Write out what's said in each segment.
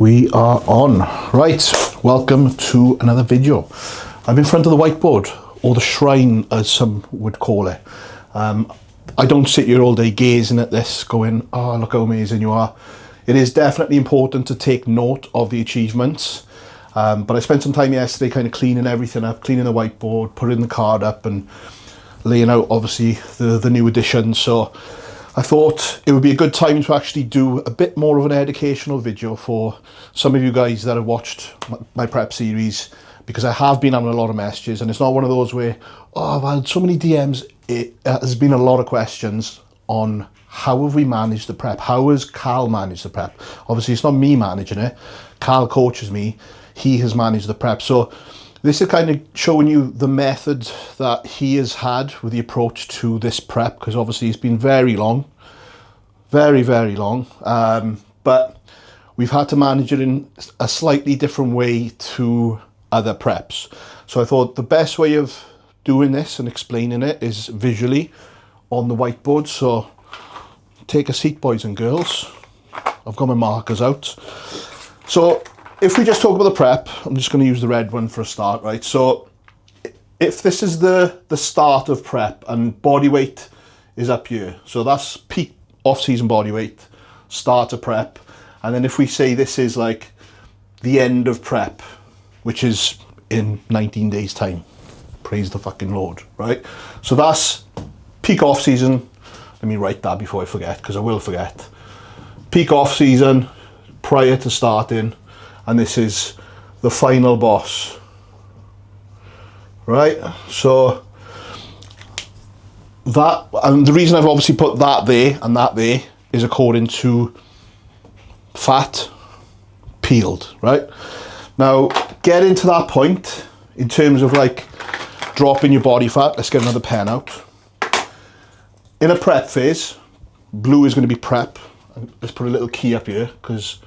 We are on. Right, welcome to another video. I'm in front of the whiteboard, or the shrine as some would call it. I don't sit here all day gazing at this going, oh look how amazing you are. It is definitely important to take note of the achievements, but I spent some time yesterday kind of cleaning everything up, cleaning the whiteboard, putting the card up and laying out obviously the new additions. So I thought it would be a good time to actually do a bit more of an educational video for some of you guys that have watched my prep series, because I have been having a lot of messages, and it's not one of those where, oh, I've had so many DMs. It has been a lot of questions on how have we managed the prep? How has Cal managed the prep? Obviously, it's not me managing it. Cal coaches me. He has managed the prep. So this is kind of showing you the method that he has had with the approach to this prep, because obviously it's been very long, very, very long. But we've had to manage it in a slightly different way to other preps. So I thought the best way of doing this and explaining it is visually on the whiteboard. So take a seat, boys and girls. I've got my markers out. So if we just talk about the prep, I'm just going to use the red one for a start, right? So if this is the start of prep and body weight is up here, so that's peak off-season body weight, start of prep. And then if we say this is like the end of prep, which is in 19 days time, praise the fucking Lord, right? So that's peak off-season. Let me write that before I forget, because I will forget. Peak off-season prior to starting. And this is the final boss, right? So that, and the reason I've obviously put that there and that there is according to fat peeled, right? Now, getting to that point in terms of like dropping your body fat, let's get another pen out. In a prep phase, blue is going to be prep. Let's put a little key up here, because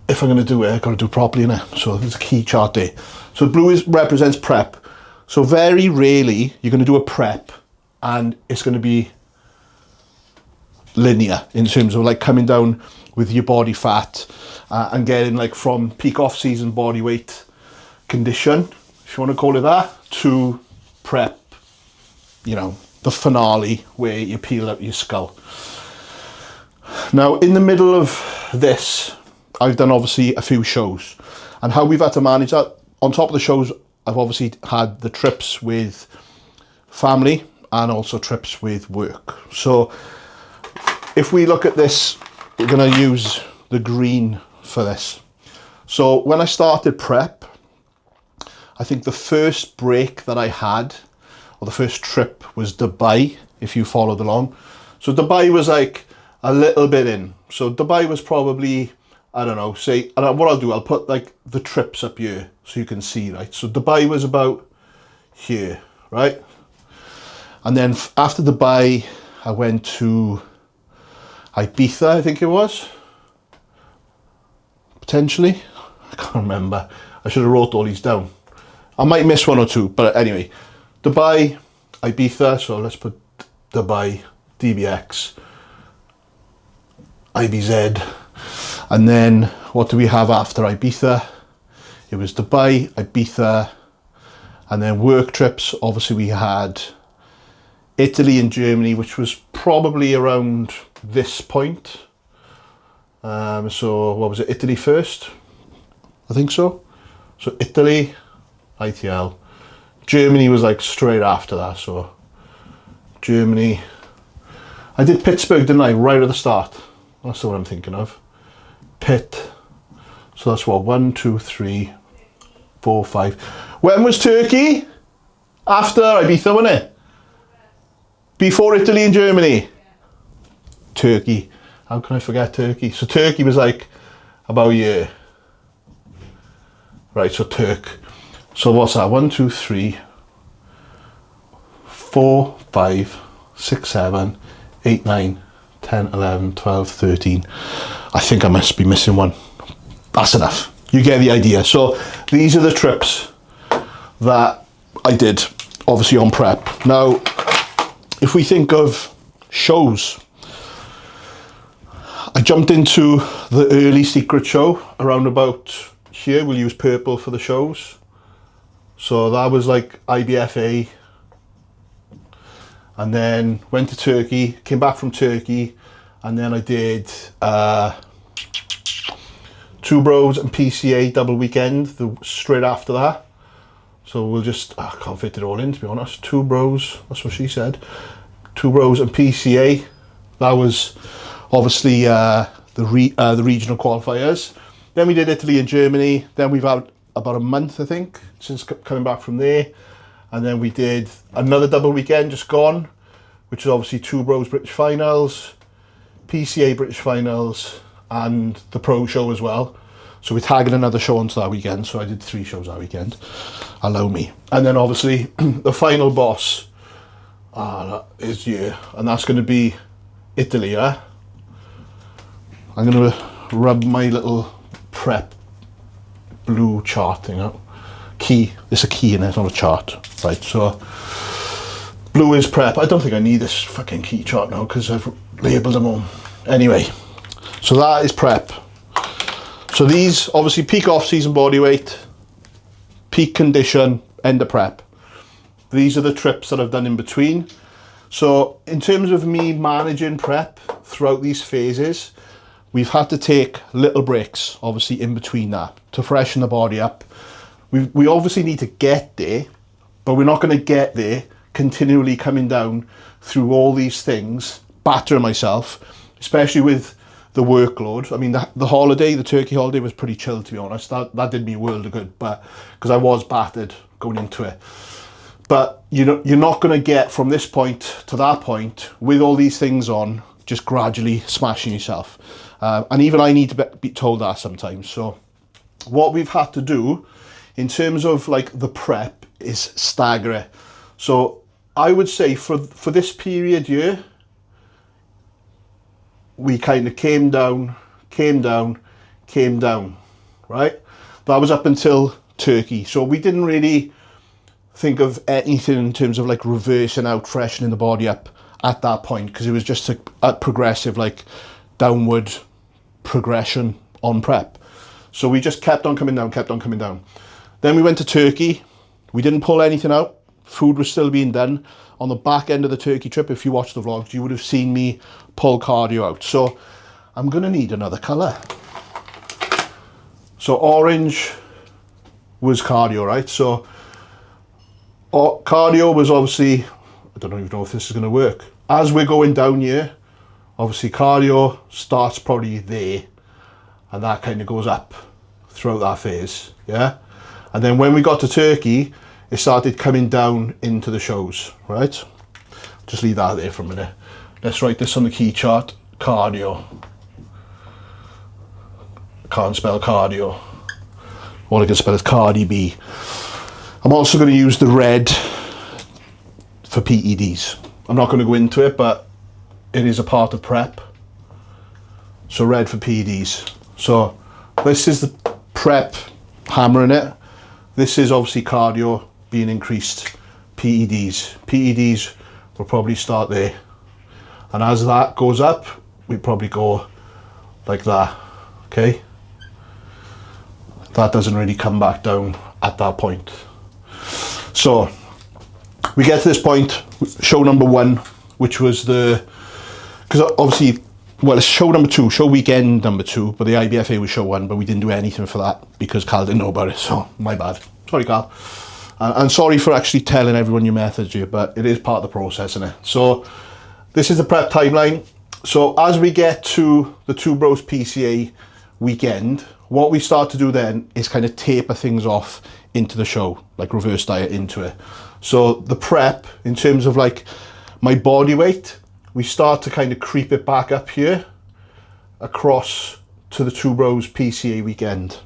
if I'm going to do it, I've got to do it properly, innit? So there's a key chart there. So blue represents prep. So very rarely you're going to do a prep and it's going to be linear in terms of like coming down with your body fat and getting like from peak off-season body weight condition, if you want to call it that, to prep, you know, the finale where you peel out your skull. Now, in the middle of this, I've done obviously a few shows, and how we've had to manage that. On top of the shows, I've obviously had the trips with family and also trips with work. So if we look at this, we're going to use the green for this. So when I started prep, I think the first break that I had, or the first trip, was Dubai, if you followed along. So Dubai was like a little bit in. So Dubai was probably, I don't know, say, and what I'll do, I'll put like the trips up here so you can see, right? So Dubai was about here, right? And then after Dubai, I went to Ibiza, I think it was. Potentially. I can't remember. I should have wrote all these down. I might miss one or two, but anyway. Dubai, Ibiza, so let's put Dubai, DBX, IBZ. And then what do we have after Ibiza? It was Dubai, Ibiza, and then work trips. Obviously we had Italy and Germany, which was probably around this point. So what was it, Italy first? I think so. So Italy, ITL. Germany was like straight after that, so Germany. I did Pittsburgh, didn't I, right at the start? That's the one I'm thinking of. Pitt. So that's what, 1, 2, 3, 4, 5. When was Turkey? After Ibiza, wasn't it? Before Italy and Germany? Yeah. Turkey. How can I forget Turkey? So Turkey was like about a year. Right, so So what's that? 1, 2, 3, 4, 5, 6, 7, 8, 9, 10, 11, 12, 13. I think I must be missing one. That's enough. You get the idea. So these are the trips that I did, obviously on prep. Now, if we think of shows, I jumped into the early secret show around about here. We'll use purple for the shows. So that was like IBFA. And then went to Turkey, came back from Turkey, and then I did Two Bros and PCA double weekend straight after that. So we'll just, I can't fit it all in, to be honest. Two Bros, that's what she said. Two Bros and PCA. That was obviously the regional qualifiers. Then we did Italy and Germany. Then we've had about a month, I think, since coming back from there. And then we did another double weekend just gone, which is obviously Two Bros British Finals, PCA British Finals, and the Pro Show as well. So we're tagging another show onto that weekend. So I did 3 shows that weekend. Allow me. And then obviously the final boss is here, and that's going to be Italy. Yeah? I'm going to rub my little prep blue chart thing out. Key. There's a key in it, not a chart. Right, so blue is prep. I don't think I need this fucking key chart now because I've labelled them all. Anyway, so that is prep. So these, obviously, peak off-season body weight, peak condition, end of prep. These are the trips that I've done in between. So in terms of me managing prep throughout these phases, we've had to take little breaks, obviously, in between that to freshen the body up. We obviously need to get there, but we're not going to get there continually coming down through all these things, battering myself, especially with the workload. I mean, the holiday, the Turkey holiday was pretty chill, to be honest. That did me a world of good, but because I was battered going into it. But you're not going to get from this point to that point with all these things on, just gradually smashing yourself. And even I need to be told that sometimes. So what we've had to do in terms of like the prep is stagger it. So I would say for this period here, we kind of came down, right? That was up until Turkey. So we didn't really think of anything in terms of like reversing out, freshening the body up at that point, because it was just a progressive, like downward progression on prep. So we just kept on coming down. Then we went to Turkey. We didn't pull anything out. Food was still being done. On the back end of the Turkey trip, if you watch the vlogs, you would have seen me pull cardio out. So I'm going to need another colour. So orange was cardio, right? So cardio was obviously, I don't even know if this is going to work. As we're going down here, obviously cardio starts probably there, and that kind of goes up throughout that phase, yeah? And then when we got to Turkey, it started coming down into the shows, right? Just leave that there for a minute. Let's write this on the key chart. Cardio. Can't spell cardio. All I can spell is Cardi B. I'm also going to use the red for PEDs. I'm not going to go into it, but it is a part of prep. So red for PEDs. So this is the prep, hammering it. This is obviously cardio being increased. PEDs will probably start there. And as that goes up, we probably go like that, okay? That doesn't really come back down at that point. So we get to this point, show number 1, which was because obviously, well, it's show number 2, show weekend number 2, but the IBFA was show 1, but we didn't do anything for that because Carl didn't know about it, so my bad. Sorry, Carl. And sorry for actually telling everyone your methods here, but it is part of the process, isn't it? So this is the prep timeline. So as we get to the Two Bros PCA weekend, what we start to do then is kind of taper things off into the show, like reverse diet into it. So the prep, in terms of like my body weight, we start to kind of creep it back up here across to the Two Bros PCA weekend.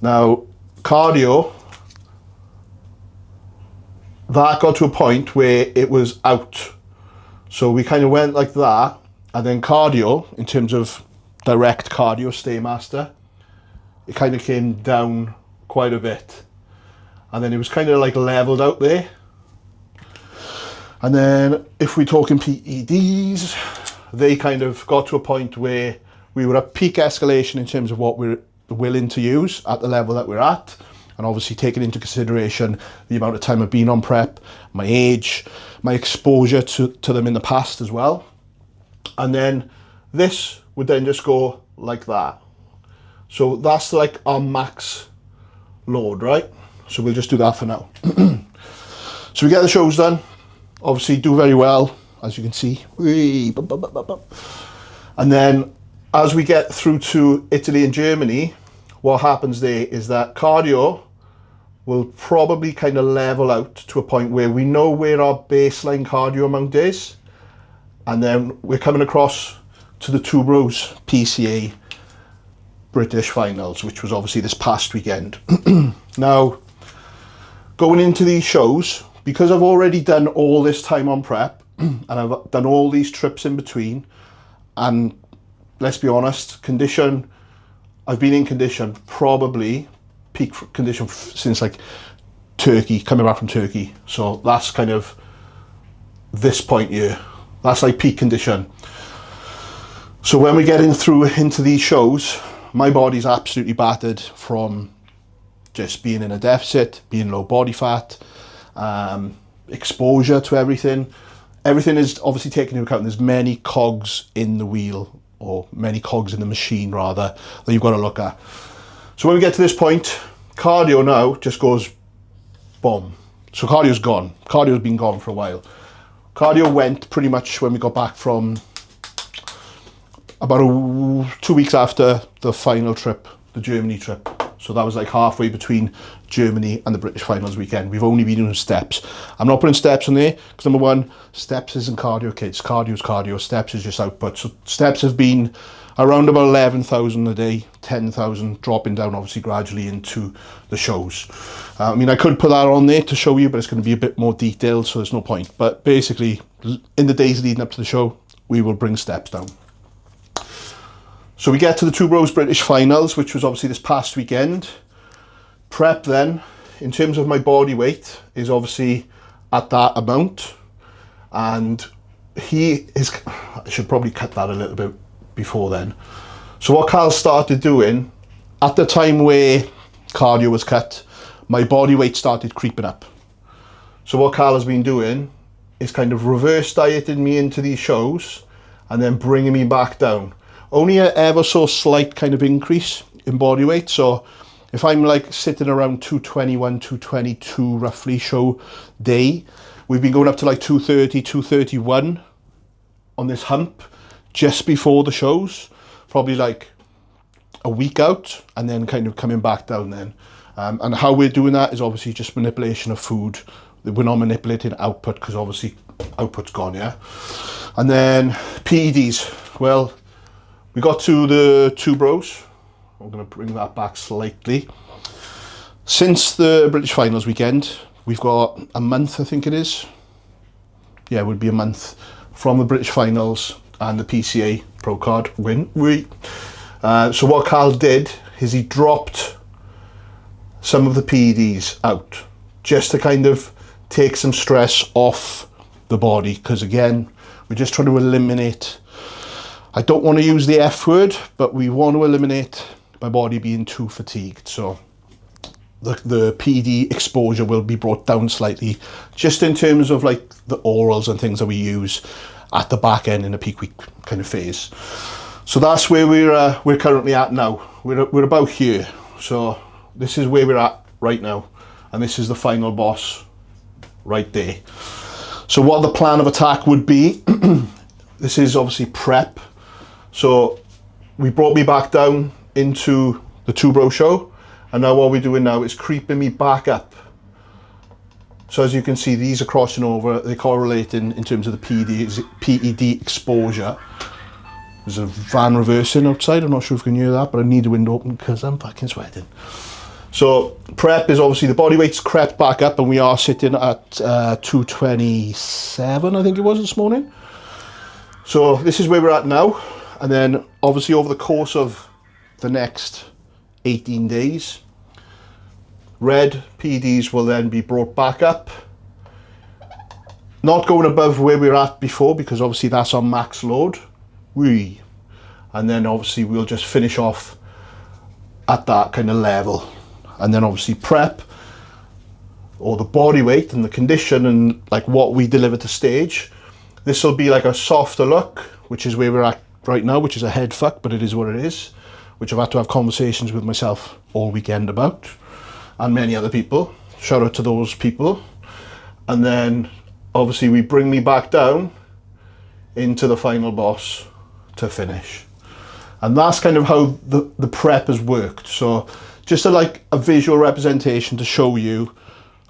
Now, cardio, that got to a point where it was out. So we kind of went like that, and then cardio, in terms of direct cardio Stairmaster, it kind of came down quite a bit. And then it was kind of like leveled out there. And then if we're talking PEDs, they kind of got to a point where we were at peak escalation in terms of what we're willing to use at the level that we're at, and obviously taking into consideration the amount of time I've been on prep, my age, my exposure to them in the past as well. And then this would then just go like that. So that's like our max load, right? So we'll just do that for now. So we get the shows done, obviously do very well, as you can see. And then as we get through to Italy and Germany, what happens there is that cardio will probably kind of level out to a point where we know where our baseline cardio amount is. And then we're coming across to the 𝘗𝘗𝘰𝘶𝘥𝘭𝘺 PCA British finals, which was obviously this past weekend. Now, going into these shows, because I've already done all this time on prep, and I've done all these trips in between, and let's be honest, condition, I've been in condition, probably peak condition since like Turkey, coming back from Turkey. So that's kind of this point here. That's like peak condition. So when we get into these shows, my body's absolutely battered from just being in a deficit, being low body fat, exposure to everything. Everything is obviously taken into account. There's many cogs in the wheel, or many cogs in the machine rather, that you've got to look at. So when we get to this point, cardio now just goes boom. So cardio's gone. Cardio's been gone for a while. Cardio went pretty much when we got back from about 2 weeks after the final trip, the Germany trip. So that was like halfway between Germany and the British finals weekend. We've only been doing steps. I'm not putting steps on there because, number one, steps isn't cardio, kids. Cardio's cardio, steps is just output. So steps have been around about 11,000 a day, 10,000, dropping down obviously gradually into the shows. I mean, I could put that on there to show you, but it's going to be a bit more detailed, so there's no point. But basically, in the days leading up to the show, we will bring steps down. So we get to the 𝘗𝘗𝘰𝘶𝘥𝘭𝘺 British finals, which was obviously this past weekend. Prep then, in terms of my body weight, is obviously at that amount. And I should probably cut that a little bit before then. So what Carl started doing, at the time where cardio was cut, my body weight started creeping up. So what Carl has been doing is kind of reverse dieting me into these shows and then bringing me back down. Only an ever so slight kind of increase in body weight. So if I'm like sitting around 221, 222 roughly show day, we've been going up to like 230, 231 on this hump just before the shows, probably like a week out, and then kind of coming back down then. And how we're doing that is obviously just manipulation of food. We're not manipulating output because obviously output's gone, yeah? And then PEDs. Well, we got to the 𝘗𝘗𝘰𝘶𝘥𝘭𝘺. I'm going to bring that back slightly. Since the British finals weekend, we've got a month, I think it is. Yeah, it would be a month from the British finals and the PCA Pro Card win. So what Carl did is he dropped some of the PEDs out just to kind of take some stress off the body, because again, we're just trying to eliminate, I don't want to use the F word, but we want to eliminate my body being too fatigued. So the PED exposure will be brought down slightly, just in terms of like the orals and things that we use at the back end in a peak week kind of phase. So that's where we're currently at now. We're about here. So this is where we're at right now, and this is the final boss right there. So what the plan of attack would be, this is obviously prep. So we brought me back down into the 𝘗𝘗𝘰𝘶𝘥𝘭𝘺 show, and now what we're doing now is creeping me back up. So as you can see, these are crossing over, they're correlating in terms of the PED exposure. There's a van reversing outside, I'm not sure if you can hear that, but I need the window open because I'm fucking sweating. So prep is obviously the body weight's crept back up, and we are sitting at 227, I think it was this morning. So this is where we're at now, and then obviously over the course of the next 18 days, red PEDs will then be brought back up, not going above where we're at before, because obviously that's our max load. wee. And then obviously we'll just finish off at that kind of level. And then obviously prep, or the body weight and the condition and like what we deliver to stage. This will be like a softer look, which is where we're at right now, which is a head fuck, but it is what it is, which I've had to have conversations with myself all weekend about, and many other people. Shout out to those people. And then obviously we bring me back down into the final boss to finish. And that's kind of how the prep has worked. So just like a visual representation to show you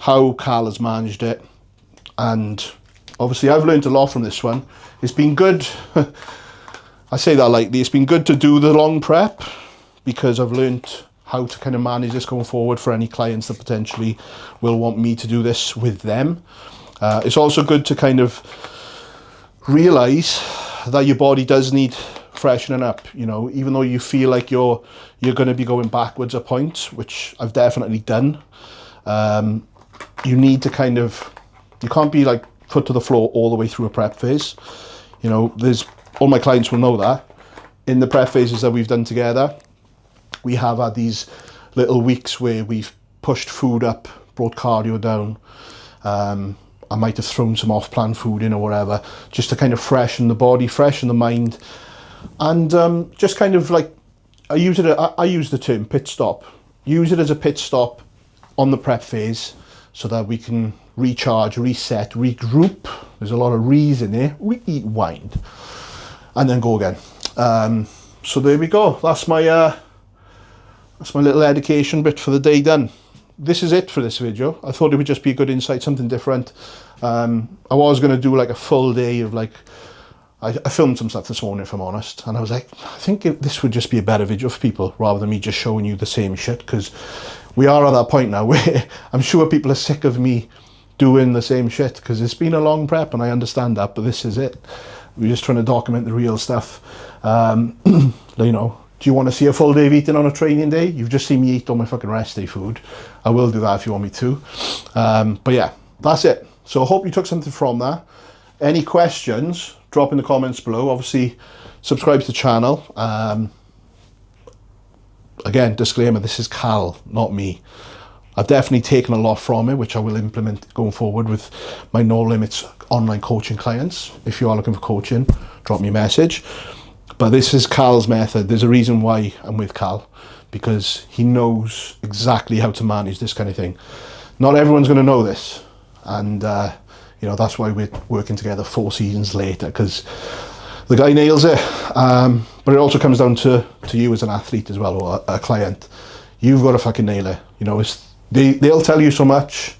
how Cal has managed it. And obviously I've learned a lot from this one. It's been good, I say that lightly, it's been good to do the long prep, because I've learned how to kind of manage this going forward for any clients that potentially will want me to do this with them. It's also good to kind of realize that your body does need freshening up, you know, even though you feel like you're going to be going backwards at points, which I've definitely done. You need to kind of, you can't be like foot to the floor all the way through a prep phase. You know, all my clients will know that in the prep phases that we've done together, we have had these little weeks where we've pushed food up, brought cardio down. I might have thrown some off-plan food in or whatever, just to kind of freshen the body, freshen the mind, and just kind of like, I use the term pit stop. Use it as a pit stop on the prep phase, so that we can recharge, reset, regroup. There's a lot of re's in there, rewind, and then go again. So there we go. That's my little education bit for the day done. This is it for this video. I thought it would just be a good insight, something different. I was going to do like a full day of like, I filmed some stuff this morning, if I'm honest, and I was like, I think this would just be a better video for people rather than me just showing you the same shit, because we are at that point now where I'm sure people are sick of me doing the same shit, because it's been a long prep and I understand that, but this is it. We're just trying to document the real stuff. You know, do you want to see a full day of eating on a training day? You've just seen me eat all my fucking rest day food. I will do that if you want me to. But yeah, that's it. So I hope you took something from that. Any questions, drop in the comments below. Obviously, subscribe to the channel. Again, disclaimer, this is Cal, not me. I've definitely taken a lot from it, which I will implement going forward with my No Limits online coaching clients. If you are looking for coaching, drop me a message. But this is Cal's method. There's a reason why I'm with Cal, because he knows exactly how to manage this kind of thing. Not everyone's going to know this. And, you know, that's why we're working together 4 seasons later, because the guy nails it. But it also comes down to you as an athlete as well, or a client. You've got to fucking nail it. You know, they'll tell you so much.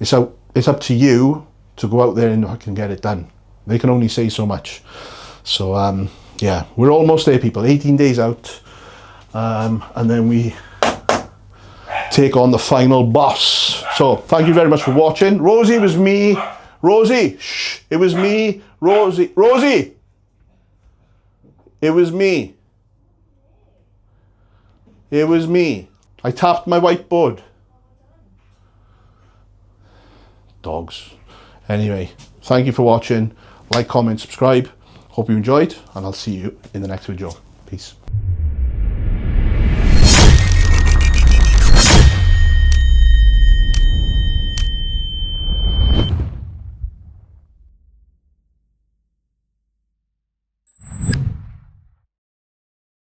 It's up to you to go out there and fucking get it done. They can only say so much. So, yeah, we're almost there, people. 18 days out. And then we take on the final boss. So, thank you very much for watching. Rosie, it was me. Rosie, shh, it was me. Rosie, it was me. It was me. I tapped my whiteboard. Dogs. Anyway, thank you for watching. Like, comment, subscribe. Hope you enjoyed, and I'll see you in the next video. Peace.